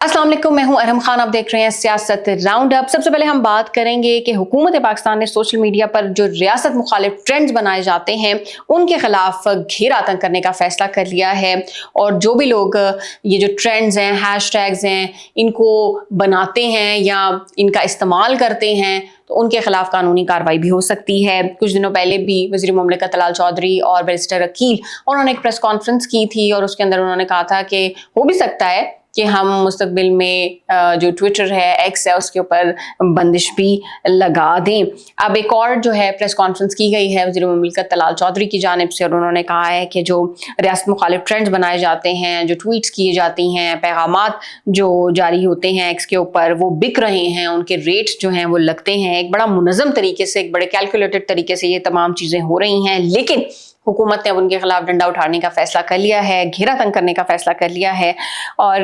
अस्सलाम वालेकुम, मैं हूं अरहम खान। आप देख रहे हैं सियासत राउंड अप। सबसे पहले हम बात करेंगे कि हुकूमत पाकिस्तान ने सोशल मीडिया पर जो रियासत मुखालिफ ट्रेंड्स बनाए जाते हैं उनके खिलाफ घेरा तंग करने का फैसला कर लिया है। और जो भी लोग ये जो ट्रेंड्स हैं, हैशटैग्स हैं, इनको बनाते हैं या इनका इस्तेमाल करते हैं तो उनके खिलाफ कानूनी कार्रवाई भी हो सकती है। कुछ दिनों पहले भी वज़ीर मुमलिकत तलाल चौधरी और बैरिस्टर अकील उन्होंने एक प्रेस कॉन्फ्रेंस की थी और उसके अंदर उन्होंने कहा था कि हो भी सकता है कि हम मुस्तकबिल में जो ट्विटर है, एक्स है, उसके ऊपर बंदिश भी लगा दें। अब एक और जो है प्रेस कॉन्फ्रेंस की गई है वज़ीर मुमलिकत तलाल चौधरी की जानिब से और उन्होंने कहा है कि जो रियासत मुखालिफ ट्रेंड्स बनाए जाते हैं, जो ट्वीट्स किए जाती हैं, पैगामात जो जारी होते हैं एक्स के ऊपर, वो बिक रहे हैं, उनके रेट्स जो हैं वो लगते हैं। एक बड़ा मुनज़्ज़म तरीके से, एक बड़े कैलकुलेटेड तरीके से ये तमाम चीज़ें हो रही हैं, लेकिन हुकूमत ने अब उनके खिलाफ डंडा उठाने का फैसला कर लिया है, घेरा तंग करने का फैसला कर लिया है। और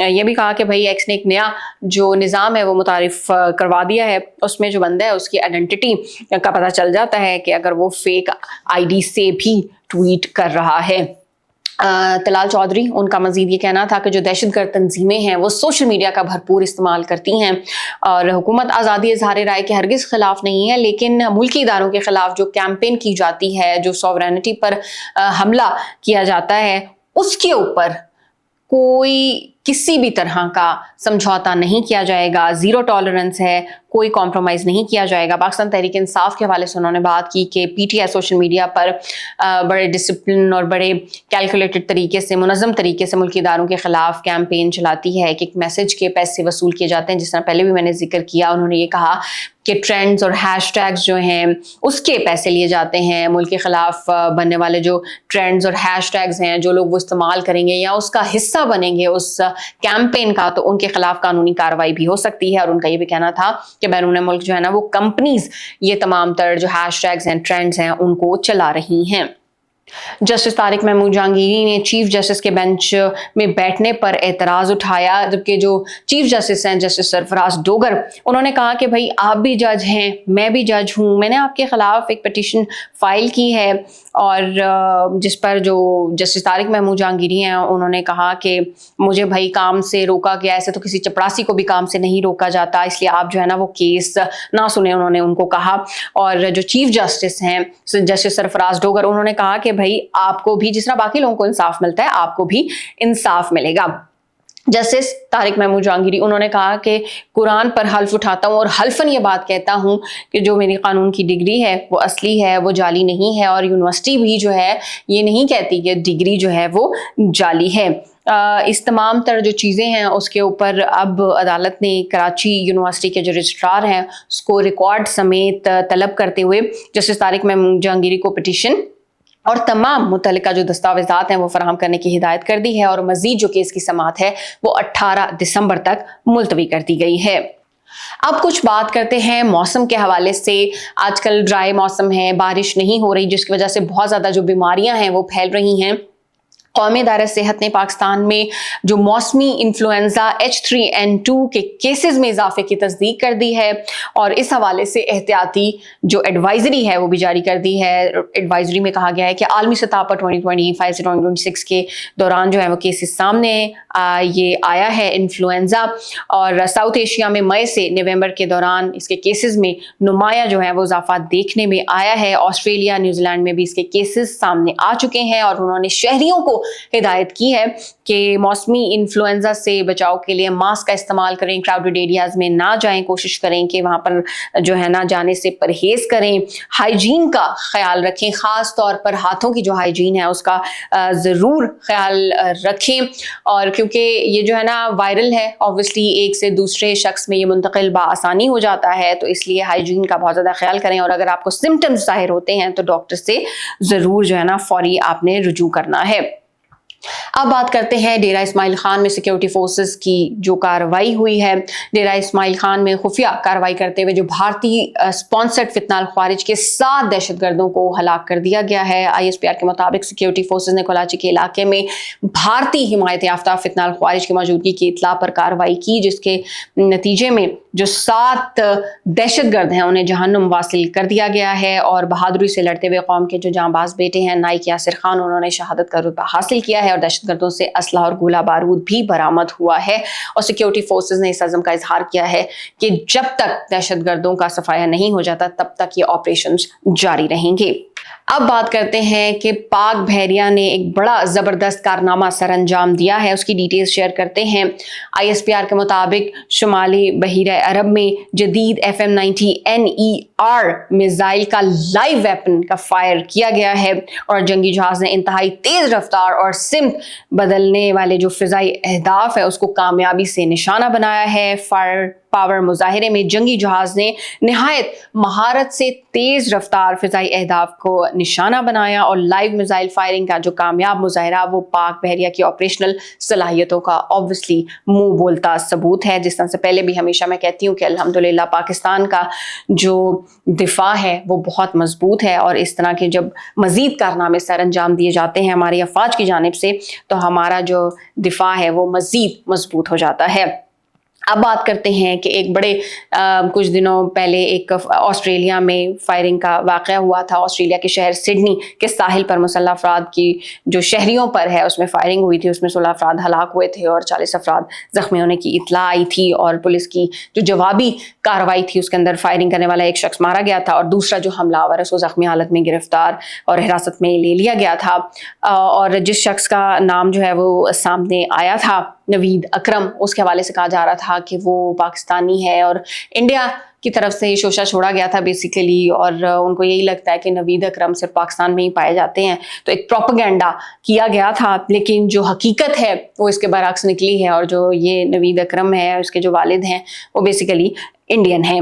ये भी कहा कि भाई एक्स ने एक नया जो निज़ाम है वो मुतारिफ करवा दिया है, उसमें जो बंदा है उसकी आइडेंटिटी का पता चल जाता है कि अगर वो फेक आईडी से भी ट्वीट कर रहा है। तलाल चौधरी, उनका मजीद ये कहना था कि जो दहशतगर्द तंजीमें हैं वो सोशल मीडिया का भरपूर इस्तेमाल करती हैं और हुकूमत आज़ादी इज़हार राय के हरगिज़ ख़िलाफ़ नहीं है, लेकिन मुल्की इदारों के ख़िलाफ़ जो कैंपेन की जाती है, जो सॉवरेनिटी पर हमला किया जाता है, उसके ऊपर कोई किसी भी तरह का समझौता नहीं किया जाएगा। ज़ीरो टॉलरेंस है, कोई कॉम्प्रोमाइज़ नहीं किया जाएगा। पाकिस्तान तहरीक इंसाफ के हवाले से उन्होंने बात की कि पीटीआई सोशल मीडिया पर बड़े डिसिप्लिन और बड़े कैलकुलेटेड तरीके से, मुनज़्ज़म तरीके से मुल्की इदारों के ख़िलाफ़ कैंपेन चलाती है। एक मैसेज के पैसे वसूल किए जाते हैं, जिस तरह पहले भी मैंने जिक्र किया। उन्होंने ये कहा कि ट्रेंड्स और हैशटैग्स जो हैं उसके पैसे लिए जाते हैं। मुल्क के ख़िलाफ़ बनने वाले जो ट्रेंड्स और हैशटैग्स हैं, जो लोग वो इस्तेमाल करेंगे या उसका हिस्सा बनेंगे उस कैंपेन का, तो उनके खिलाफ कानूनी कार्रवाई भी हो सकती है। और उनका ये भी कहना था कि बैरून मुल्क जो है ना वो कंपनीज ये तमाम तर जो हैशटैग्स हैं, ट्रेंड्स हैं, उनको चला रही हैं। जस्टिस तारिक महमूद जहांगीरी ने चीफ जस्टिस के बेंच में बैठने पर एतराज़ उठाया, जबकि जो चीफ जस्टिस हैं जस्टिस सरफराज डोगर, उन्होंने कहा कि भाई आप भी जज हैं, मैं भी जज हूँ, मैंने आपके ख़िलाफ़ एक पिटीशन फ़ाइल की है और जिस पर जो जस्टिस तारिक महमूद जहांगीरी हैं उन्होंने कहा कि मुझे भाई काम से रोका गया, ऐसे तो किसी चपरासी को भी काम से नहीं रोका जाता, इसलिए आप जो है ना वो केस ना सुने, उन्होंने उनको कहा। और जो चीफ जस्टिस हैं जस्टिस सरफराज डोगर, उन्होंने कहा कि भाई आपको भी जिस तरह बाकी लोगों को इंसाफ मिलता है आपको भी इंसाफ मिलेगा। जस्टिस तारिक महमूद जहांगीरी, उन्होंने कहा कि कुरान पर हल्फ उठाता हूँ और हल्फन ये बात कहता हूँ कि जो मेरी कानून की डिग्री है वो असली है, वो जाली नहीं है, और यूनिवर्सिटी भी जो है ये नहीं कहती कि डिग्री जो है वो जाली है। इस तमाम तर जो चीज़ें हैं उसके ऊपर अब अदालत ने कराची यूनिवर्सिटी के जो रजिस्ट्रार हैं उसको रिकॉर्ड समेत तलब करते हुए जस्टिस तारिक महमूद जहांगीरी को पिटीशन और तमाम मुतल्लिका जो दस्तावेज़ात हैं वो फराहम करने की हिदायत कर दी है और मज़ीद जो केस की समाअत है वो 18 दिसंबर तक मुलतवी कर दी गई है। अब कुछ बात करते हैं मौसम के हवाले से। आजकल ड्राई मौसम है, बारिश नहीं हो रही, जिसकी वजह से बहुत ज़्यादा जो बीमारियां हैं वो फैल रही हैं। कौमी इदारा सेहत ने पाकिस्तान में जो मौसमी इन्फ्लुएंजा H3N2 के केसेस में इजाफे की तस्दीक कर दी है और इस हवाले से एहतियाती जो एडवाइजरी है वो भी जारी कर दी है। एडवाइजरी में कहा गया है कि आलमी सतह पर 2025 से 2026 के दौरान जो है वो केसेस सामने ये आया है इन्फ्लुएंजा, और साउथ एशिया में मई से नवंबर के दौरान इसके केसेस में नुमाया जो है वो इजाफा देखने में आया है। ऑस्ट्रेलिया, न्यूजीलैंड में भी इसके केसेस सामने आ चुके हैं और उन्होंने शहरियों को हिदायत की है कि मौसमी इन्फ्लुएंजा से बचाव के लिए मास्क का इस्तेमाल करें, क्राउडेड एरियाज में ना जाएं, कोशिश करें कि वहाँ पर जो है ना जाने से परहेज़ करें, हाइजीन का ख्याल रखें, ख़ास तौर पर हाथों की जो हाइजीन है उसका ज़रूर ख्याल रखें। और क्योंकि ये जो है ना वायरल है, ऑब्वियसली एक से दूसरे शख्स में ये मुंतकिल बआसानी हो जाता है, तो इसलिए हाइजीन का बहुत ज़्यादा ख्याल करें और अगर आपको सिम्टम्स ज़ाहिर होते हैं तो डॉक्टर से ज़रूर जो है ना फौरी आपने रुजू करना है। अब बात करते हैं डेरा इस्माइल खान में सिक्योरिटी फोर्सेस की जो कार्रवाई हुई है। डेरा इस्माइल खान में खुफिया कार्रवाई करते हुए जो भारतीय स्पॉन्सर्ड फितना अल ख्वारिज के 7 दहशतगर्दों को हलाक कर दिया गया है। ISPR के मुताबिक सिक्योरिटी फोर्सेस ने कराची के इलाके में भारतीय हिमायत याफ्ता फितना अल ख्वारिज की मौजूदगी की इतला पर कार्रवाई की, जिसके नतीजे में जो 7 दहशतगर्द हैं उन्हें जहन्नुम वासिल कर दिया गया है। और बहादुरी से लड़ते हुए कौम के जो जांबाज बेटे हैं नाइक यासिर खान, उन्होंने शहादत का रुतबा हासिल किया है और दहशत دہشت گردوں سے اسلحہ اور گولہ بارود بھی برآمد ہوا ہے اور سیکیورٹی فورسز نے اس عزم کا اظہار کیا ہے کہ جب تک دہشت گردوں کا صفایا نہیں ہو جاتا تب تک یہ آپریشنز جاری رہیں گے۔ اب بات کرتے ہیں کہ پاک بحریہ نے ایک بڑا زبردست کارنامہ سر انجام دیا ہے، اس کی ڈیٹیلز شیئر کرتے ہیں۔ ISPR کے مطابق شمالی بحیرہ عرب میں جدید FM-90 NER میزائل کا لائیو ویپن کا فائر کیا گیا ہے اور جنگی جہاز نے انتہائی تیز رفتار اور سمت بدلنے والے جو فضائی اہداف ہے اس کو کامیابی سے نشانہ بنایا ہے۔ فائر پاور مظاہرے میں جنگی جہاز نے نہایت مہارت سے تیز رفتار فضائی اہداف کو نشانہ بنایا اور لائیو میزائل فائرنگ کا جو کامیاب مظاہرہ وہ پاک بحریہ کی آپریشنل صلاحیتوں کا obviously منہ بولتا ثبوت ہے۔ جس طرح سے پہلے بھی ہمیشہ میں کہتی ہوں کہ الحمدللہ پاکستان کا جو دفاع ہے وہ بہت مضبوط ہے اور اس طرح کے جب مزید کارنامے سر انجام دیے جاتے ہیں ہماری افواج کی جانب سے تو ہمارا جو دفاع ہے وہ مزید مضبوط ہو جاتا ہے۔ اب بات کرتے ہیں کہ ایک بڑے کچھ دنوں پہلے ایک آسٹریلیا میں فائرنگ کا واقعہ ہوا تھا۔ آسٹریلیا کے شہر سڈنی کے ساحل پر مسلح افراد کی جو شہریوں پر ہے اس میں فائرنگ ہوئی تھی، اس میں 16 افراد ہلاک ہوئے تھے اور 40 افراد زخمی ہونے کی اطلاع آئی تھی اور پولیس کی جو جوابی کارروائی تھی اس کے اندر فائرنگ کرنے والا ایک شخص مارا گیا تھا اور دوسرا جو حملہ آور ہے اس کو زخمی حالت میں گرفتار اور حراست میں لے لیا گیا تھا۔ اور جس شخص کا نام جو ہے وہ سامنے آیا تھا نوید اکرم، اس کے حوالے سے کہا جا رہا تھا کہ وہ پاکستانی ہے اور انڈیا کی طرف سے یہ شوشہ چھوڑا گیا تھا بیسیکلی اور ان کو یہی لگتا ہے کہ نوید اکرم صرف پاکستان میں ہی پائے جاتے ہیں، تو ایک پروپیگنڈا کیا گیا تھا لیکن جو حقیقت ہے وہ اس کے برعکس نکلی ہے اور جو یہ نوید اکرم ہے اس کے جو والد ہیں وہ بیسیکلی انڈین ہیں۔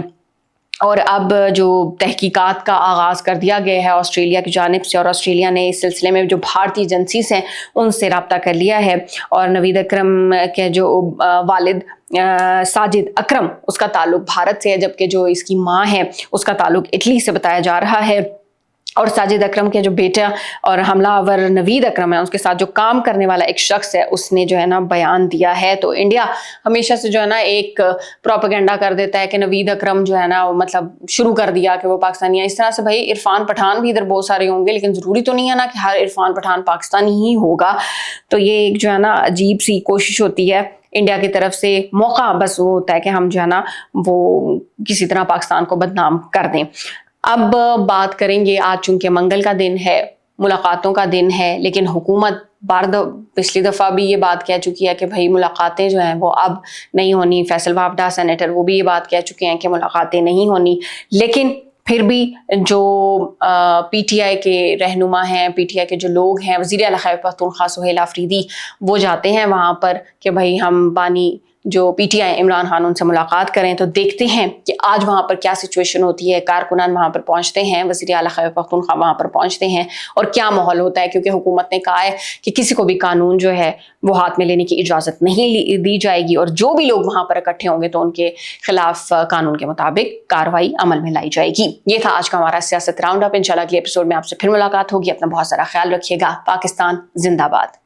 اور اب جو تحقیقات کا آغاز کر دیا گیا ہے آسٹریلیا کی جانب سے اور آسٹریلیا نے اس سلسلے میں جو بھارتی ایجنسیز ہیں ان سے رابطہ کر لیا ہے اور نوید اکرم کے جو والد ساجد اکرم اس کا تعلق بھارت سے ہے جبکہ جو اس کی ماں ہے اس کا تعلق اٹلی سے بتایا جا رہا ہے۔ اور ساجد اکرم کے جو بیٹا اور حملہ آور نوید اکرم ہے اس کے ساتھ جو کام کرنے والا ایک شخص ہے اس نے جو ہے نا بیان دیا ہے۔ تو انڈیا ہمیشہ سے جو ہے نا ایک پروپیگنڈا کر دیتا ہے کہ نوید اکرم جو ہے نا مطلب شروع کر دیا کہ وہ پاکستانی ہے۔ اس طرح سے بھائی عرفان پٹھان بھی ادھر بہت سارے ہوں گے لیکن ضروری تو نہیں ہے نا کہ ہر عرفان پٹھان پاکستانی ہی ہوگا، تو یہ ایک جو ہے نا عجیب سی کوشش ہوتی ہے انڈیا کی طرف سے، موقع بس وہ ہوتا ہے کہ ہم جو ہے نا وہ کسی طرح پاکستان کو بدنام کر دیں۔ اب بات کریں گے، آج چونکہ منگل کا دن ہے، ملاقاتوں کا دن ہے، لیکن حکومت پچھلی دفعہ بھی یہ بات کہہ چکی ہے کہ بھائی ملاقاتیں جو ہیں وہ اب نہیں ہونی۔ فیصل وافدہ سینیٹر وہ بھی یہ بات کہہ چکے ہیں کہ ملاقاتیں نہیں ہونی، لیکن پھر بھی جو پی ٹی آئی کے رہنما ہیں، پی ٹی آئی کے جو لوگ ہیں، وزیر اعلیٰ خیبر پختونخوا سہیل آفریدی وہ جاتے ہیں وہاں پر کہ بھائی ہم بانی جو P T I Imran Khan ان سے ملاقات کریں، تو دیکھتے ہیں کہ آج وہاں پر کیا سچویشن ہوتی ہے۔ کارکنان وہاں پر پہنچتے ہیں، وزیر اعلیٰ خیبر پختونخوا وہاں پر پہنچتے ہیں اور کیا ماحول ہوتا ہے، کیونکہ حکومت نے کہا ہے کہ کسی کو بھی قانون جو ہے وہ ہاتھ میں لینے کی اجازت نہیں دی جائے گی اور جو بھی لوگ وہاں پر اکٹھے ہوں گے تو ان کے خلاف قانون کے مطابق کارروائی عمل میں لائی جائے گی۔ یہ تھا آج کا ہمارا سیاست راؤنڈ اپ۔ انشاءاللہ اگلے ایپیسوڈ میں آپ سے پھر ملاقات ہوگی۔ اپنا بہت سارا خیال رکھیے گا۔ پاکستان زندہ باد۔